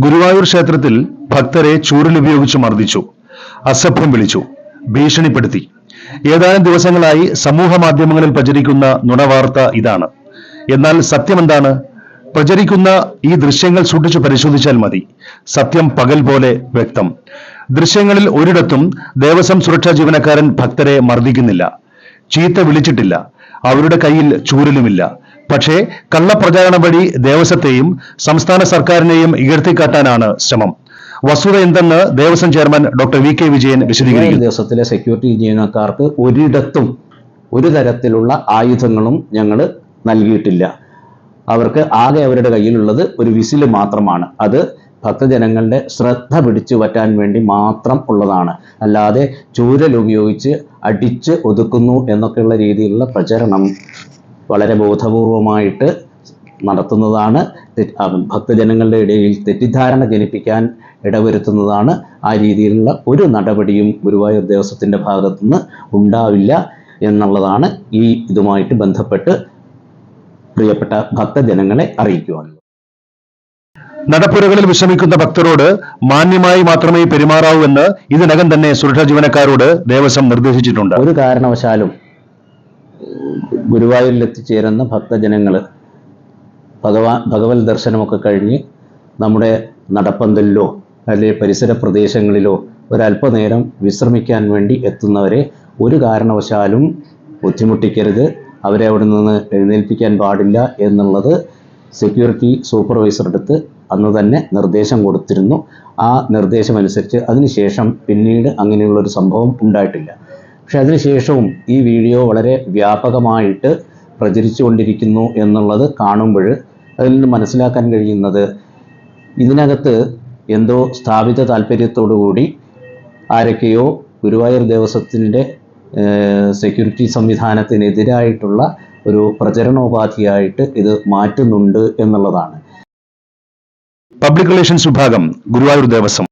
ഗുരുവായൂർ ക്ഷേത്രത്തിൽ ഭക്തരെ ചൂരലുപയോഗിച്ച് മർദ്ദിച്ചു, അസഭ്യം വിളിച്ചു, ഭീഷണിപ്പെടുത്തി. ഏതാനും ദിവസങ്ങളായി സമൂഹ മാധ്യമങ്ങളിൽ പ്രചരിക്കുന്ന നുണവാർത്ത ഇതാണ്. എന്നാൽ സത്യമെന്താണ്? പ്രചരിക്കുന്ന ഈ ദൃശ്യങ്ങൾ സൂക്ഷിച്ചു പരിശോധിച്ചാൽ മതി. സത്യം പകൽ പോലെ വ്യക്തം. ദൃശ്യങ്ങളിൽ ഒരിടത്തും ദേവസ്വം സുരക്ഷാ ജീവനക്കാരൻ ഭക്തരെ മർദ്ദിക്കുന്നില്ല, ചീത്ത വിളിച്ചിട്ടില്ല, അവരുടെ കയ്യിൽ ചൂരലുമില്ല. പക്ഷേ കള്ളപ്രചാരണം വഴി ദേവസ്വത്തെയും സംസ്ഥാന സർക്കാരിനെയും ഉയർത്തിക്കാട്ടാനാണ് ശ്രമം. വസ്തുത എന്തെന്ന് Devaswom chairman doctor V K Vijayan വിശദീകരിക്കുന്നു. ദേവസ്വത്തിലെ സെക്യൂരിറ്റി ജീവനക്കാർക്ക് ഒരിടത്തും ഒരു തരത്തിലുള്ള ആയുധങ്ങളും ഞങ്ങൾ നൽകിയിട്ടില്ല. അവർക്ക് ആകെ അവരുടെ കയ്യിലുള്ളത് ഒരു വിസിൽ മാത്രമാണ്. അത് ഭക്തജനങ്ങളുടെ ശ്രദ്ധ പിടിച്ചു പറ്റാൻ വേണ്ടി മാത്രം ഉള്ളതാണ്. അല്ലാതെ ചൂരൽ ഉപയോഗിച്ച് അടിച്ച് ഒതുക്കുന്നു എന്നൊക്കെയുള്ള രീതിയിലുള്ള പ്രചരണം വളരെ ബോധപൂർവമായിട്ട് നടത്തുന്നതാണ്. ഭക്തജനങ്ങളുടെ ഇടയിൽ തെറ്റിദ്ധാരണ ജനിപ്പിക്കാൻ ഇടവരുത്തുന്നതാണ്. ആ രീതിയിലുള്ള ഒരു നടപടിയും ഗുരുവായൂർ ദേവസ്വത്തിൻ്റെ ഭാഗത്തുനിന്ന് ഉണ്ടാവില്ല എന്നുള്ളതാണ് ഈ ഇതുമായിട്ട് ബന്ധപ്പെട്ട് പ്രിയപ്പെട്ട ഭക്തജനങ്ങളെ അറിയിക്കുവാനുള്ളത്. നടപ്പുരകളിൽ വിശ്രമിക്കുന്ന ഭക്തരോട് മാന്യമായി മാത്രമേ പെരുമാറാവൂ എന്ന് ഇതിനകം തന്നെ സുരക്ഷാ ജീവനക്കാരോട് ദേവസ്വം നിർദ്ദേശിച്ചിട്ടുണ്ട്. ഒരു കാരണവശാലും ഗുരുവായൂരിൽ എത്തിച്ചേരുന്ന ഭക്തജനങ്ങൾ ഭഗവത് ദർശനമൊക്കെ കഴിഞ്ഞ് നമ്മുടെ നടപ്പന്തലിലോ അല്ലെങ്കിൽ പരിസര പ്രദേശങ്ങളിലോ ഒരല്പനേരം വിശ്രമിക്കാൻ വേണ്ടി എത്തുന്നവരെ ഒരു കാരണവശാലും ബുദ്ധിമുട്ടിക്കരുത്. അവരെ അവിടെ നിന്ന് എഴുന്നേൽപ്പിക്കാൻ പാടില്ല എന്നുള്ളത് സെക്യൂരിറ്റി സൂപ്പർവൈസറുടെ അടുത്ത് അന്ന് തന്നെ നിർദ്ദേശം കൊടുത്തിരുന്നു. ആ നിർദ്ദേശമനുസരിച്ച് അതിനുശേഷം പിന്നീട് അങ്ങനെയുള്ളൊരു സംഭവം ഉണ്ടായിട്ടില്ല. പക്ഷെ അതിനുശേഷവും ഈ വീഡിയോ വളരെ വ്യാപകമായിട്ട് പ്രചരിച്ചുകൊണ്ടിരിക്കുന്നു എന്നുള്ളത് കാണുമ്പോൾ അതിൽ നിന്ന് മനസ്സിലാക്കാൻ കഴിയുന്നത് ഇതിനകത്ത് എന്തോ സ്ഥാപിത താല്പര്യത്തോടു കൂടി ആരൊക്കെയോ ഗുരുവായൂർ ദേവസ്വത്തിൻ്റെ സെക്യൂരിറ്റി സംവിധാനത്തിനെതിരായിട്ടുള്ള ഒരു പ്രചരണോപാധിയായിട്ട് ഇത് മാറ്റുന്നുണ്ട് എന്നുള്ളതാണ്. പബ്ലിക് റിലേഷൻസ് വിഭാഗം, ഗുരുവായൂർ ദേവസ്വം.